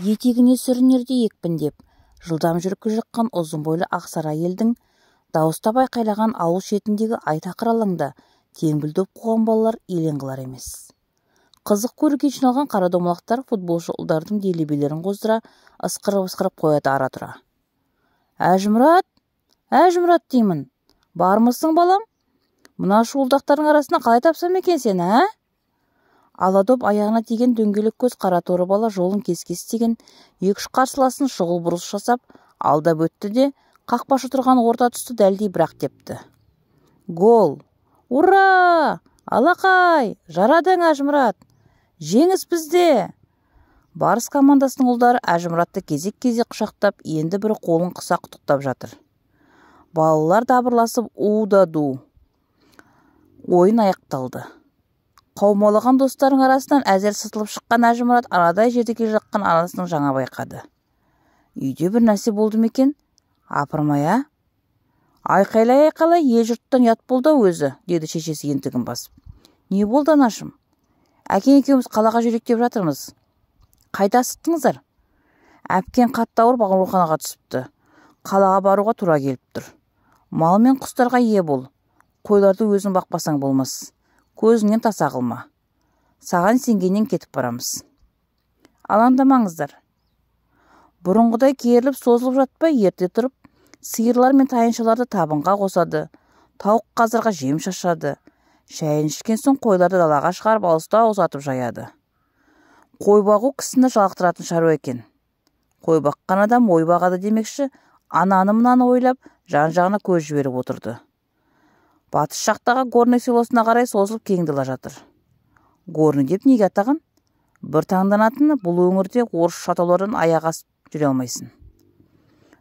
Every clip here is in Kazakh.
етегіне сүрінердей екпіндеп, жылдам жүріп жатқан ұзын бойлы ақсары әйелдің дауыстап айқайлаған ауыл шетіндегі айтақыр алаңда теңбілдеп қуған балалар елең қылар емес. Қызық көруге жиналған қара домалақтар футболшы ұлдардың делебелерін қоздыра ысқырып қояды ара тұра. Әжімұрат деймін. Бармысың балам? Мына шуылдақтардың арасына қалай тапсам екен сен, ә? Аладоп аяғына тиген дөңгелек көз қара торы бала жолын кес-кестеген екі-үш қарсыласын шұғыл бұрылыс жасап алдап өтті де қақпашы тұрған орта тұсты дәлдей бірақ тепті. Гол! Ура! Алақай! Жарадың Әжімұрат! Жеңіс бізде! Барыс командасының ұлдары Әжімұратты кезек-кезек құшақтап, енді бірі қолын қыса құттықтап жатыр. Балалар дабырласып у-да-ду. Ойын аяқталды. Қаумалаған достарының арасынан әзер сытылып шыққан Әжімұрат арадай жерде келе жатқан анасының жаңа байқады. Үйде бір нәрсе болды ма екен? Апырмай, ә? Айқайлай ел жұрттан ұят болды өзі, деді шешесі ентігін басып. Не болды анашым? Әкең екеуміз қалаға жүрейік деп жатырмыз. Қайда асықтыңыздар? Әпкең қатты ауырып ауруханаға түсіпті. Қалаға баруға тура келіп тұр. Мал мен құстарға ие бол. Қойларды өзің бақпасаң болмас. Көзіңнен таса қылма. Саған сенгеннен кетіп барамыз. Алаңдамаңыздар. Бұрынғыдай керіліп созылып жатпай ерте тұрып, сиырлар мен тайыншаларды табынға қосады, тауық қазырға жем шашады. Шайын ішкен соң қойларды далаға шығарып алыстау ұзатып жаяды. Қой бағу кісіні жалықтыратын шаруа екен. Қой баққан адам ой бағады демекші, ананы мынаны ойлап, жан-жағына көз жіберіп отырды. Батыс жақтағы Горный селосына қарай созылып кең дала жатыр. Горный деп неге атаған? Бір таңданатыны бұл өңірде орыс шатаулардан аяқ асып жүре алмайсың.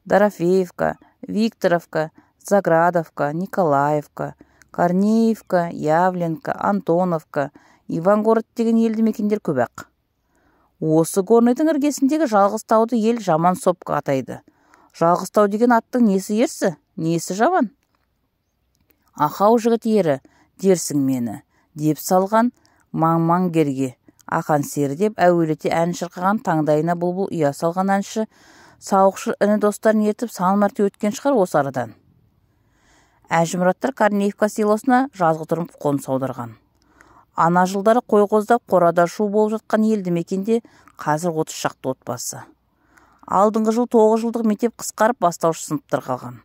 Дорофеевка, Викторовка, Заградовка, Николаевка, Корнеевка, Явленка, Антоновка, Ивангород деген елді мекендер көп-ақ. Осы Горныйдың іргесіндегі Жалғызтауды ел Жаман Сопқа атайды. Жалғызтау деген аттың несі ерсі, несі жаман? Ақау жігіт ері, дерсің мені, деп салған маң-маңгерге, ақан сері деп әуелете ән шырқаған таңдайына бұлбұл ұя салған әнші, сауықшы іні достарын ертіп сан мәрте өткен шығар осы арадан. Әжімұраттар Корнеевка селосына жазғытұрып қоныс аударған. Ана жылдары қой қоздап қорада шу болып жатқан елді мекенде қазір 30 шақты отбасы. Алдыңғы жыл 9 жылдық мектеп қысқарып бастауыш сыныптар қалған.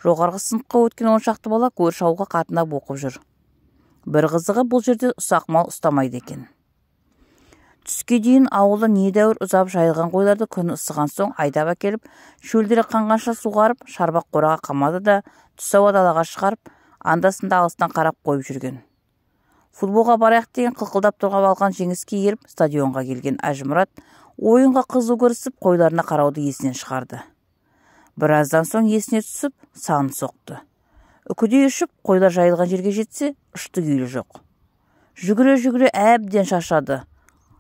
Жоғарғы сыныпқа өткен 10 шақты бала көрші ауылға қатынап оқып жүр. Бір қызығы бұл жерде ұсақ мал ұстамайды екен. Түске дейін ауылда недәуір ұзап жайылған қойларды күн ысыған соң айдап әкеліп, шөлдері қанғанша суғарып, шарбақ қораға қамады да түс ауа далаға шығарып, андасында алыстан қарап қойып жүрген. Футболға барайық деген қылқылдап тұрғап алған жеңіске еріп стадионға келген Әжімұрат ойынға қызу кірісіп қойларына қарауды есінен шығарды. Біраздан соң есіне түсіп, сан соқты. Үкідей ұшып, қойлар жайылған жерге жетсе, ұшты күйлі жоқ. Жүгіре-жүгіре әбден шашады.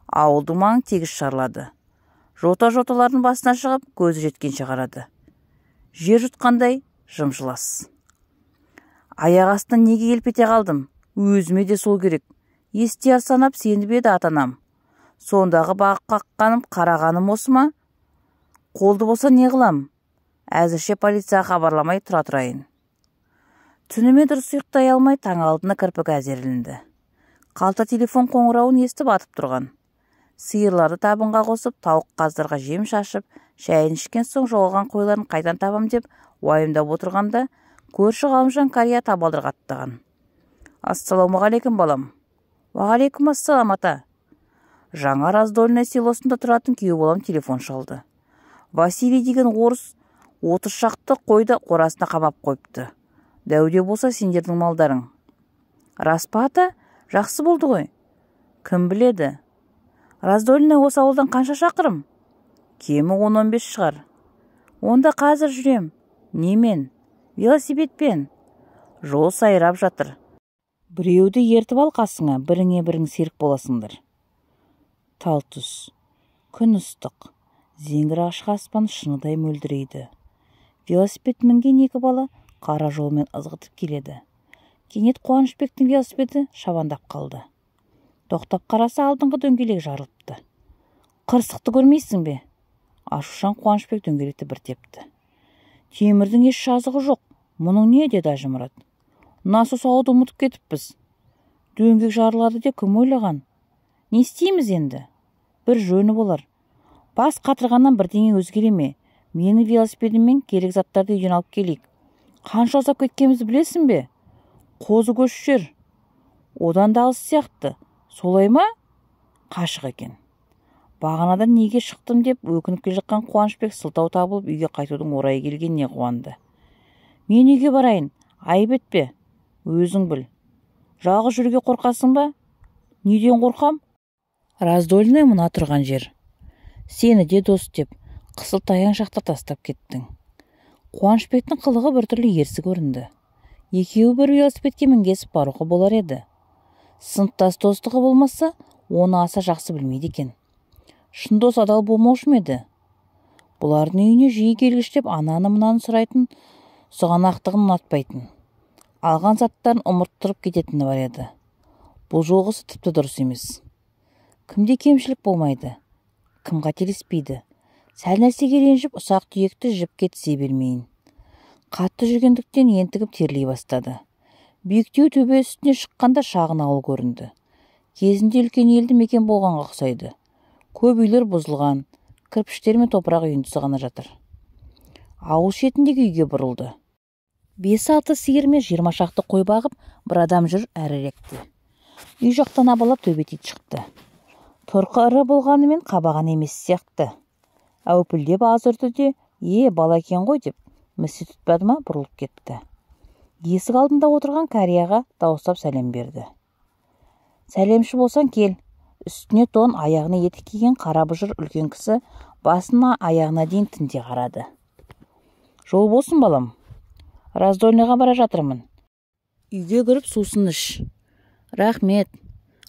Ауылдың маңын тегіс шарлады. Жота-жоталардың басына шығып, көзі жеткенше қарады. Жер жұтқандай жым-жылас. Аяқ астынан неге елпете қалдым? Өзіме де сол керек. Естияр санап сеніп еді атанам. Сондағы бағып қаққаным, қарағаным осы ма? Қолды болса не қылам? Әзірше полицияға хабарламай тұра тұрайын. Түніме дұрыс ұйықтай алмай таң алдына кірпігі әзерленді. Қалта телефон қоңырауын естіп атып тұрған. Сиырларды табынға қосып, тауық қаздарға жем шашып, шайын ішкен соң жоғалған қойларын қайдан табам деп уайымдап отырғанда, көрші ғалымжан қария табалдырға аттаған. Ассаламағалейкум балам. Уағалейкум ассалам ата. Жаңа Раздольное селосында тұратын күйеу балам телефон шалды. Василий деген орыс 30 шақты қойды қорасына қамап қойыпты. Дәуде болса сендердің малдарың. Рас па ата? Жақсы болды ғой. Кім біледі? Раздольное осы ауылдан қанша шақырым? Кемі 10-15 шығар. Онда қазір жүрем. Немен? Велосипедпен. Жол сайрап жатыр. Біреуді ертіп ал қасыңа, біріңе-бірің серік боласыңдар. Тал түс. Күн ыстық. Зеңгір ашық аспан шыныдай мөлдірейді. Велосипед мінген екі бала қара жолмен ызғытып келеді. Кенет Қуанышбектің велосипеді шабандап қалды. Тоқтап қараса алдыңғы дөңгелек жарылыпты. Қырсықты көрмейсің бе? Ашушаң Қуанышбек дөңгелекті бір тепті. Темірдің еш жазығы жоқ. Мұның не, деді Ажымұрат. Насос алуды ұмытып кетіппіз. Дөңгек жарылады деп кім ойлаған? Не істейміз енді? Бір жөні болар. Бас қатырғаннан бірдеңе өзгереме. Менің велосипедіммен керек заттарды үйден алып келейік. Қанша ұзап кеткенімізді білесің бе? Қозы көшіп жүр. Одан да алыс сияқты. Солай ма? Қашық екен. Бағанадан неге шықтым деп өкініп келе жатқан Қуанышбек сылтау табылып үйге қайтудың орайы келгеніне қуанды. Мен үйге барайын, айып етпе. Өзің біл. Жалғыз жүруге қорқасың ба? Неден қорқам? Раздольный мына тұрған жер. Сені де дос деп қысыл таяң шақта тастап кеттің. Қуанышбектің қылығы біртүрлі ерсі көрінді. Екеуі бір велосипедке мінгесіп баруға болар еді. Сыныптас достығы болмаса, оны аса жақсы білмейді екен. Шын дос адал болмаушы ма еді? Бұлардың үйіне жиі келгіштеп ананы мынаны сұрайтын, сұғанақтығын ұнатпайтын. Алған заттарын ұмыттырып кететіні бар еді. Бұл жолғысы тіпті дұрыс емес. Кімде кемшілік болмайды? Кім қателеспейді? Сәл нәрсеге ренжіп, ұсақ түйекті жіпке тізе бермейін. Қатты жүргендіктен ентігіп терлей бастады. Биіктеу төбе үстіне шыққанда шағын ауыл көрінді. Кезінде үлкен елді мекен болғанға ұқсайды. Көп үйлер бұзылған, кірпіштер мен топырақ үйіндісі ғана жатыр. Ауыл шетіндегі үйге бұрылды. 5-6 сиыр мен 20 шақты қой бағып, бір адам жүр әріректе. Үй жақтан абалап төбетейді шықты. Тұрқы ірі болғанымен қабаған емес сияқты. Әупілдеп аз үрді де, бала екен ғой деп, місі тұтпады ма бұрылып кетті. Есік алдында отырған кәрияға дауыстап сәлем берді. Сәлемші болсан кел. Үстіне тон, аяғына етік киген қара бұжыр үлкен кісі басына аяғына дейін тінте қарады. Жол болсын балам. Раздольныйға бара жатырмын. Үйге кіріп сусын іш. Рахмет.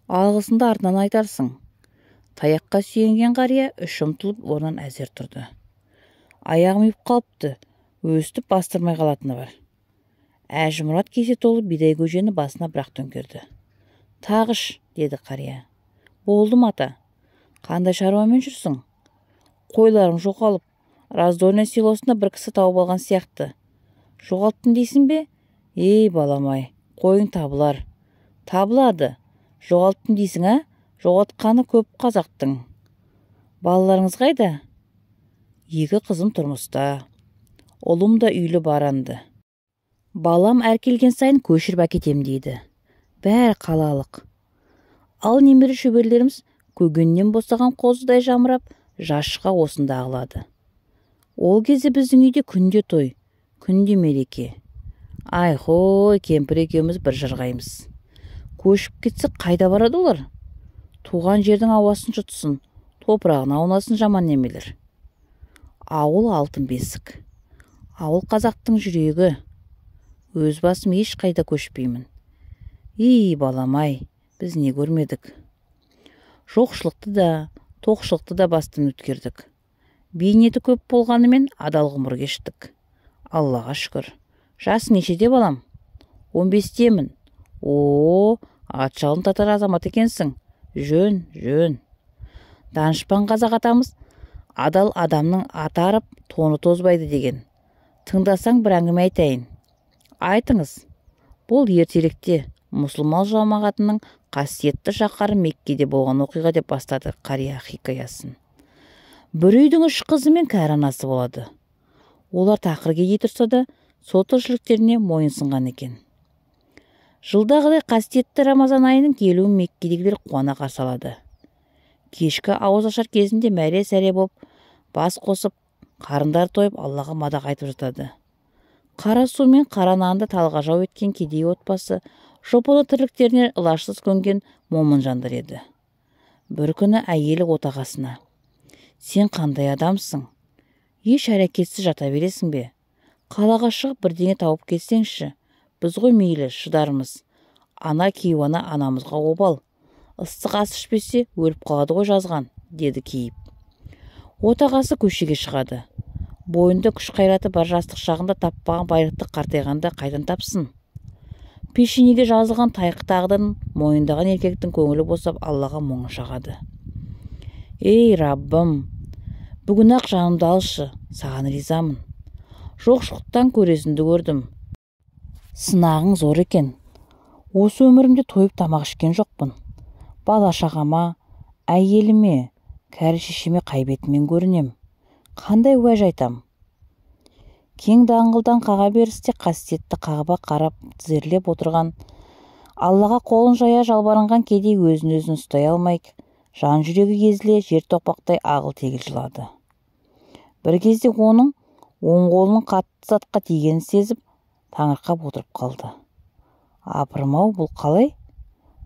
Алғысынды артынан айтарсың. Таяққа сүйенген қария үш ұмтылып орнан әзер тұрды. Аяғым үйіп қалыпты. Өстіп бастырмай қалатыны бар. Әжімұрат кесе толы бидай көжені басына бірақ төңкерді. Тағыш, деді қария. Болдым ата. Қандай шаруамен жүрсің? Қойларың жоғалып, Раздольный селосында бір кісі тауып алған сияқты. Жоғалттың дейсің бе? Баламай, қойың табылар. Табылады. Жоғалттың дейсің, а? Жоғалтқаны көп қазақтың. Балаларыңыз қайда? 2 қызым тұрмыста. Ұлым да үйлі баранды. Балам әр келген сайын көшіріп әкетем дейді. Бәрі қалалық. Ал немере шөберлеріміз көгеннен босаған қозыдай жамырап, жашқа осында ағылады. Ол кезде біздің үйде күнде той, күнде мереке. Ай-хой, кемпір екеуміз бір жырғаймыз. Көшіп кетсе қайда барады олар? Туған жердің ауасын жұтсын, топырағына аунасын жаман немелер. Ауыл алтын бесік. Ауыл қазақтың жүрегі. Өз басым еш қайда көшпеймін. Баламай, біз не көрмедік. Жоқшылықты да, тоқшылықты да бастан өткердік. Бейнеті көп болғанымен адал ғұмыр кештік. Аллаға шүкір. Жасы нешеде балам? 15-темін. Ат жалын татар азамат екенсің. Жөн. Данышпан қазақ атамыз адал адамның аты арып, тоны тозбайды деген. Тыңдасаң бір әңгіме айтайын. Айтыңыз. Бұл ертеректе мұсылман жамағатының қасиетті шаһары Меккеде болған оқиға деп бастады қария хикаясын. Бір үйдің 3 қызы мен кәрі анасы болады. Олар тақырге тұрса да, сол тіршіліктеріне мойынсынған екен. Жылдағыдай қасиетті Рамазан айының келуін Меккедегілер қуана қарсы алады. Кешкі ауыз ашар кезінде мәре-сәре болып, бас қосып, қарындар тойып, Аллаға мадақ айтып жатады. Қара су мен қара нанды талғажау еткен кедей отбасы жопылы тірліктеріне ылашсыз көнген момын жандар еді. Бір күні әйелі отағасына: сен қандай адамсың? Еш әрекетсіз жата бересің бе? Қалаға шығып бірдеңе тауып келсеңші. Біз ғой мейлі шыдармыз. Ана кейуана анамызға обал. Ыстық ас ішпесе өліп қалады ғой жазған, деді кейіп. Отағасы көшеге шығады. Бойында күш қайраты бар жастық шағында таппаған байрақты қартайғанда қайдан тапсын? Пешенеге жазылған тайқы тағдырын мойындаған еркектің көңілі босап Аллаға мұңын шағады. Раббым, Бүгін-ақ жанымды алшы, саған ризамын. Жоқшылықтан көресінді көрдім. Сынағың зор екен. Осы өмірімде тойып тамақ ішкен жоқпын. Бала шағама, әйеліме, кәрі шешеме қайбетімен көрінем. Қандай уәж айтам? Кең даңғылдан қаға берісте қасиетті қағба қарап тізерлеп отырған, Аллаға қолын жая жалбарынған кедей өзін ұстай алмай, жан жүрегі езіле жер тоқпақтай ағыл-тегіл жылады. Бір кезде оның оң қолының қатты затқа тигенін сезіп, таңырқап отырып қалды. Апырмау, бұл қалай?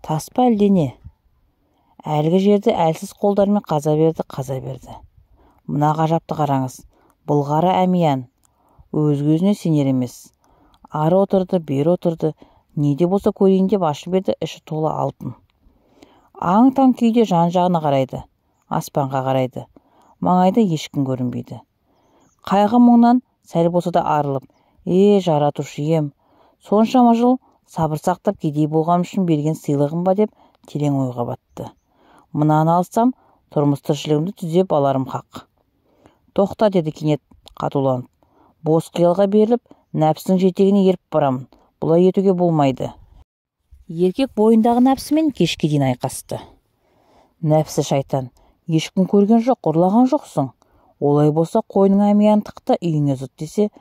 Тас па әлдене? Әлгі жерді әлсіз қолдармен қаза берді. Мына ғажапты қараңыз, бұлғары әмиян, өзіне сенер емес. Ары отырды, бері отырды, не де болса көрейін деп ашып еді, іші толы алтын. Аң-таң күйде жан-жағына қарайды, аспанға қарайды. Маңайда ешкім көрінбейді. Қайғы мұңнан сәл болса да арылып, жаратушы ем, соншама жыл сабыр сақтап кедей болғам үшін берген сыйлығым ба деп терең ойға батты. Мынаны алсам, тұрмыс тіршілігімді түзеп аларым хақ. Тоқта, деді кенет қатуланып. Бос қиялға беріліп, нәпсінің жетегіне еріп барамын. Бұлай етуге болмайды. Еркек бойындағы нәпсімен кешке дейін айқасты. Нәпсі шайтан, ешкім көрген жоқ, ұрлаған жоқсың. Олай болса қойның әмиян тықта үйіңе зұт десе,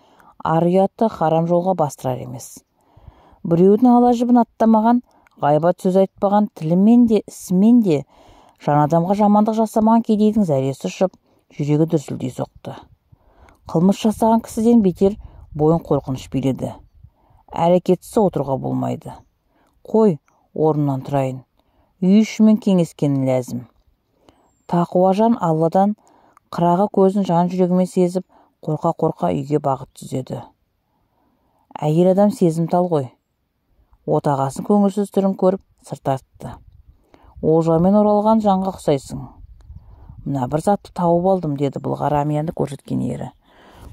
ар ұятты харам жолға бастырар емес. Біреудің ала жібін аттамаған, ғайбат сөз айтпаған, тілімен де, ісімен де, жан адамға жамандық жасамаған кедейдің зәресі ұшып, жүрегі дүрсілдей соқты. Қылмыс жасаған кісіден бетер бойын қорқыныш биледі. Әрекетсіз отыруға болмайды. Қой, орнынан тұрайын. Үй ішімен кеңескенін ләзім. Тақуа-жан Алладан қырағы көзін жан жүрегімен сезіп, қорқа-қорқа үйге бағыт түзеді. Әйел адам сезімтал ғой. Отағасын көңілсіз түрін көріп, сыр тартты. Олжамен оралған жанға ұқсайсың. Мына бір затты тауып алдым, деді бұлғар әмиянды көрсеткен ері.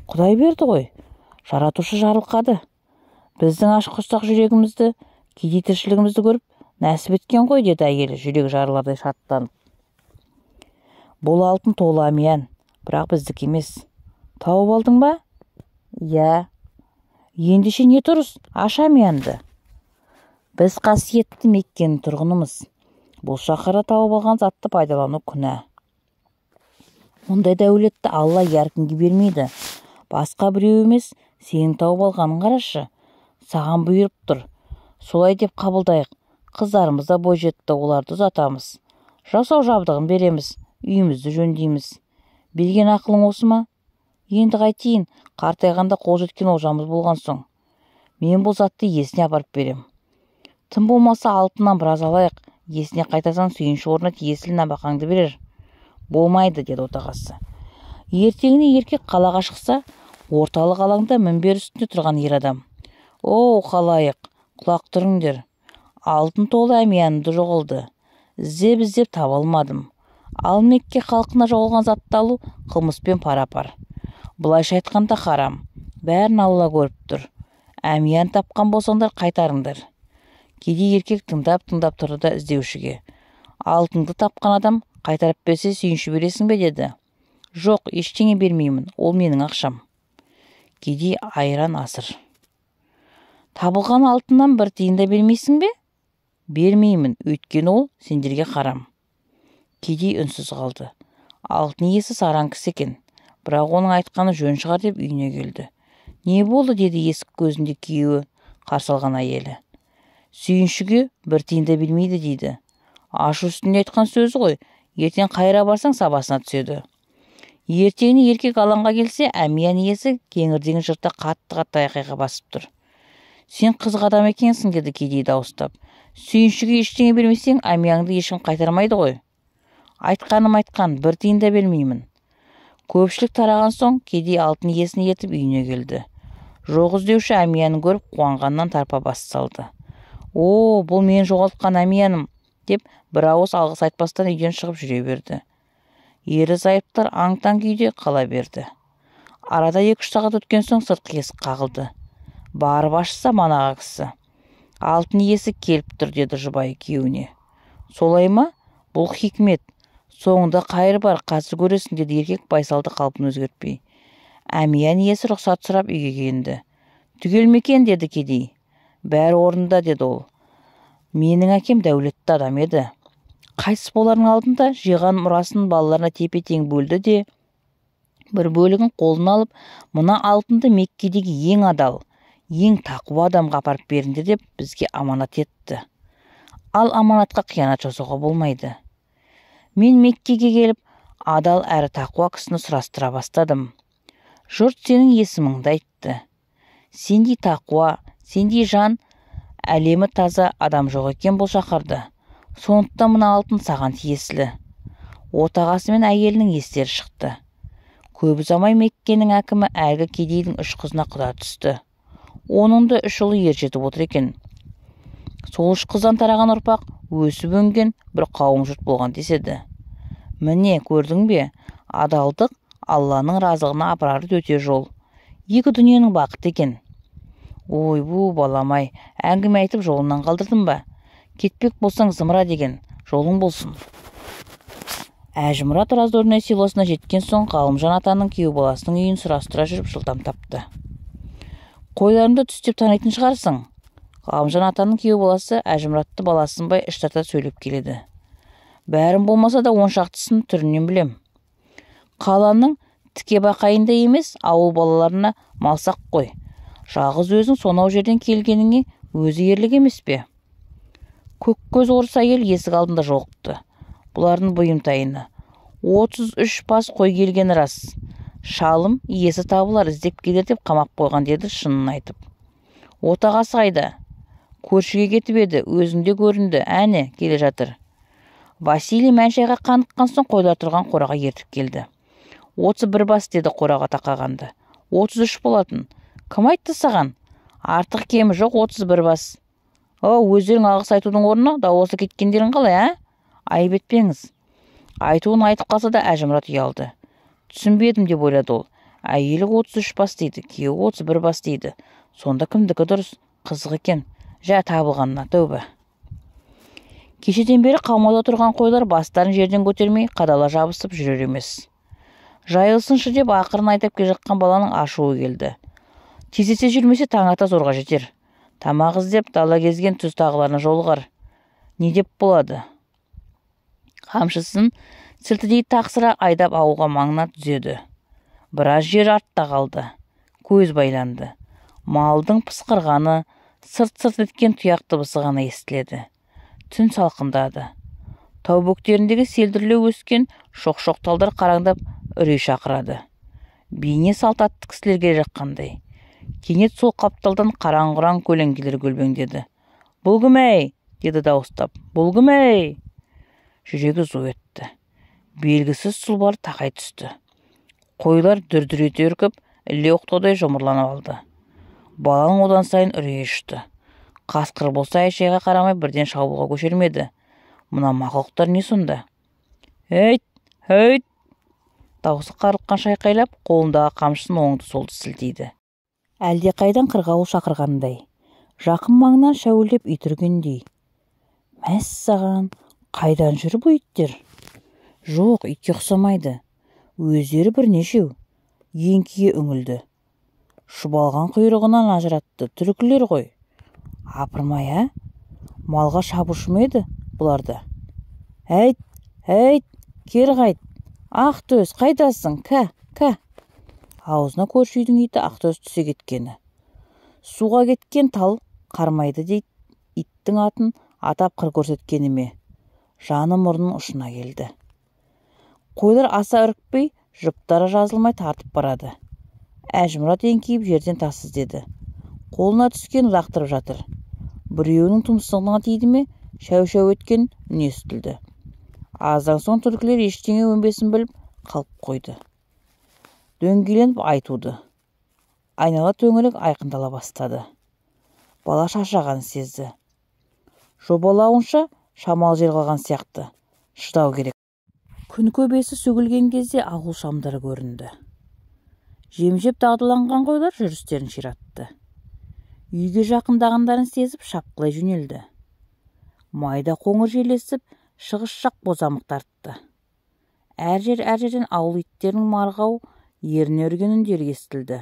Құдай берді ғой, жаратушы жарылқады. Біздің ашқұрсақ жүрегімізді, кедей тіршілігімізді көріп, нәсіп еткен ғой, деді әйелі жүрегі жарылардай шаттанып. Бұл алтын толы әмиян, бірақ біздік емес. Тауып алдың ба? Я. Ендеше не тұрыс, аш әмиянды. Біз қасиетті Меккенің тұрғынымыз. Бұл шаһарда тауып алған затты пайдалану күнә. Мұндай дәулетті Алла әркімге бермейді. Басқа біреу емес, сенің тауып алғанын қарашы. Саған бұйырып тұр. Солай деп қабылдайық. Қыздарымыз да бой жетті, оларды ұзатамыз. Жасау жабдығын береміз, үйімізді жөндейміз. Берген ақылың осы ма? Енді қайтейін, қартайғанда қол жеткен олжамыз болған соң. Мен бұл затты есіне апарып берем. Тым болмаса алтыннан біраз алайық. Есіне қайтарсаң сүйінші орнына тиесілі нәбақаңды берер. Болмайды, деді отағасы. Ертеңіне еркек қалаға шықса, орталық алаңда мінбер үстінде тұрған ер адам. О, халайық, құлақ түріңдер. Алтын толы әмиянымды жоғалды. Іздеп таба алмадым. Ал Мекке халқына жоғалған затты алу қылмыспен пара-пар. Бұлайша айтқанда харам. Бәрін Алла көріп тұр. Әмиян тапқан болсаңдар қайтарыңдар. Кедей еркек тыңдап тұрды да іздеушіге. Алтынды тапқан адам қайтарып берсе сүйінші бересің бе, деді. Жоқ, ештеңе бермеймін, ол менің ақшам. Кедей айран асыр. Табылған алтыннан бір тиын да бермейсің бе? Бермеймін, өйткені ол сендерге харам. Кедей үнсіз қалды. Алтын иесі сараң кісі екен, бірақ оның айтқаны жөн шығар деп үйіне келді. Не болды, деді есік көзінде күйеуі қарсы алған әйелі. Сүйіншіге бір тиын да бермейді дейді. Ашу үстінде айтқан сөзі ғой, ертең қайра барсаң сабасына түседі. Ертеңіне еркек алаңға келсе, әмиян иесі кеңірдегін жырта қатты айқайға басып тұр. Сен қызық адам екенсің, деді кедей дауыстап. Сүйіншіге ештеңе бермесең, әмияңды ешкім қайтармайды ғой. Айтқаным айтқан, бір тиын да бермеймін. Көпшілік тараған соң, кедей алтын иесін ертіп үйіне келді. Жоқ іздеуші әмиянын көріп, қуанғаннан тарпа бас салды. О, бұл мен жоғалтқан әмияным, деп бір ауыз алғыс айтпастан үйден шығып жүре берді. Ері зайыптар аң-таң күйде қала берді. Арада 2-3 сағат өткен соң сыртқы есік қағылды. Барып ашса манағы кісі. Алтын иесі келіп тұр, деді жұбайы күйеуіне. Солай ма? Бұл хикмет. Соңында қайыр бар, қазір көресің, деді еркек байсалды қалпын өзгертпей. Әмиян иесі рұқсат сұрап үйге келді. Түгел ме екен, деді кедей. Бәрі орнында, деді ол. Менің әкем дәулетті адам еді. Қайтыс болардың алдында жиған мұрасын балаларына тепе-тең бөлді де, бір бөлігін қолына алып, мына алтынды Меккедегі ең адал, ең тақуа адамға апарып беріңдер деп бізге аманат етті. Ал аманатқа қиянат жасауға болмайды. Мен Меккеге келіп, адал әрі тақуа кісіні сұрастыра бастадым. Жұрт сенің есіміңді айтты. Сендей тақуа, сендей жан, әлемі таза адам жоқ екен бұл шаһарда. Сондықтан мына алтын саған тиесілі. Отағасы мен әйелінің естері шықты. Көп ұзамай Меккенің әкімі әлгі кедейдің 3 қызына құда түсті. Оның да 3 ұлы ержетіп отыр екен. Сол 3 қыздан тараған ұрпақ өсіп өнген бір қауым жұрт болған деседі. Міне, көрдің бе, адалдық Алланың разылығына апарар өте жол. Екі дүниенің бақыты екен. Ой, бұ баламай, әңгіме айтып жолынан қалдырдым ба? Кетпек болсаң зымыра деген, жолың болсын. Әжімұрат Раздорное селосына жеткен соң Ғалымжан атаның күйеу баласының үйін сұрастыра жүріп жылдам тапты. Қойларымды түстеп танитын шығарсың. Ғалымжан атаның күйеу баласы Әжімұратты баласынбай іштарта сөйлеп келеді. Бәрін болмаса да 10 шақтысын түрінен білем. Қаланың тіке бақайында емес, ауыл балаларына малсақ қой. Жалғыз өзің сонау жерден келгеніңе өзі ерлік емес пе? Көк көз орыс әйел есік алдында жоқты. Бұлардың бұйымтайыны. 33 бас қой келгені рас. Шалым иесі табылар, іздеп келер деп қамап қойған, деді шынын айтып. Отағасы қайда? Көршіге кетіп еді, өзінде көрінді, әне келе жатыр. Василий Мәншайға қаныққан соң қойлар тұрған қораға ертіп келді. 31 бас, деді қораға тақағанды. 33 болатын. Кім айтты саған? Артық кемі жоқ, 31 бас. Өздерің алғыс айтудың орнына дауысы кеткендерің қалай, Айып етпеңіз. Айтуын айтып қалса да Әжімұрат ұялды. Түсінбедім деп ойлады ол. Әйелі 33 бас дейді, күйеуі 31 бас дейді. Сонда кімдікі дұрыс? Қызық екен. Жә, табылғанына тәуба. Кешеден бері қамауда тұрған қойлар бастарын жерден көтермей қадала жабысып жүрер емес. Жайылсыншы деп ақырын айтып келе жатқан баланың ашуы келді. Тездесе жүрмесе таң ата зорға жетер. Тамақ іздеп дала кезген түз тағыларына жолығар. Не деп болады? Қамшысын сілтідей тақсыра айдап ауылға маңына түзеді. Біраз жер артта қалды. Көз байланды. Малдың пысқырғаны, сырт-сырт еткен тұяқ дыбысы ғана естіледі. Түн салқындады. Тау бөктеріндегі селдірлеу өскен шоқ-шоқ талдар қараңдап үрей шақырады. Бейне салт атты кісілер келе жатқандай. Кенет сол қапталдан қараң-құраң көлеңкелер көлбеңдеді. Бұл кім ей? Деді дауыстап. Бұл кім ей? Жүрегі зу етті. Белгісіз сұлбар тақай түсті. Қойлар дүр-дүр ете үркіп, іле оқтаудай жұмырланып алды. Баланың одан сайын үрейі ұшты. Қасқыр болса Айшайға қарамай бірден шабуылға көшермеді. Мына мақұлықтар не сонда? Өйт, өйт! Дауысы қарлыққан шайқайлап, қолындағы қамшысын оңды-солды сілтейді. Әлде қайдан қырғауыл шақырғандай. Жақын маңнан шәуілдеп ит үргендей. Мәссаған, қайдан жүр бұл иттер? Жоқ, итке ұқсамайды. Өздері бірнешеу. Еңкие үңілді. Шұбалған құйрығынан ажыратты. Түркілер ғой. Апырмай, малға шабушы ма еді бұларда? Әйт, кері қайт. Ақтөс, қайдасың? Кә. Аузына көрші үйдің иті Ақтөс түсе кеткені. Суға кеткен тал қармайды дейді. Иттің атын атап қыр көрсеткені ме? Жаны мұрнының ұшына келді. Қойлар аса үрікпей, жұптары жазылмай тартып барады. Әжімұрат еңкейіп жерден тас іздеді. Қолына түскен лақтырып жатыр. Біреуінің тұмсығына тиді ме, шәу-шәу еткен үн естілді. Аздан соң түркілер ештеңе өнбесін біліп қалып қойды. Дөңгеленіп айтуды. Айнала төңірек айқындала бастады. Бала шаршаған сезді. Жобалауынша шамал жер қалған сияқты. Шыдау керек. Күн көбесі сөгілген кезде ауыл шамдары көрінді. Жемжеп дағдыланған қойлар жүрістерін ширатты. Үйге жақындағандарын сезіп шапқылай жөнелді. Майда қоңыр желесіп, шығыс жақ бозамық тартты. Әр жерден ауыл иттерінің марғау, еріне үрген үндері естілді.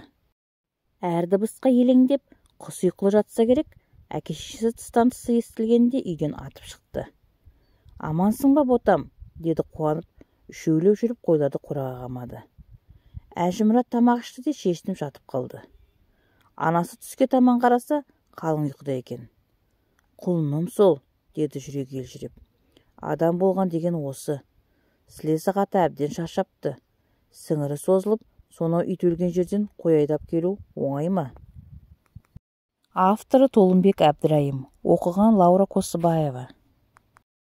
Әр дыбысқа елеңдеп, құс ұйқылы жатса керек, әке-шешесі тыстан тысы естілгенде үйден атып шықты. «Амансың ба, ботам?» деді қуанып, үшеулеп жүріп қойларды қораға қамады. Әжімұрат тамақ ішті де шешініп жатып қалды. Анасы түске таман қараса, қалың ұйқыда екен. «Құлыным сол», деді жүрегі елжіреп. «Адам болған деген осы. Сілесі қата әбден шаршапты. Сіңірі созылып, сонау ит өлген жерден қой айдап келу оңай ма?» Авторы Толымбек Әбдірайым, оқыған Лаура Қосыбаева.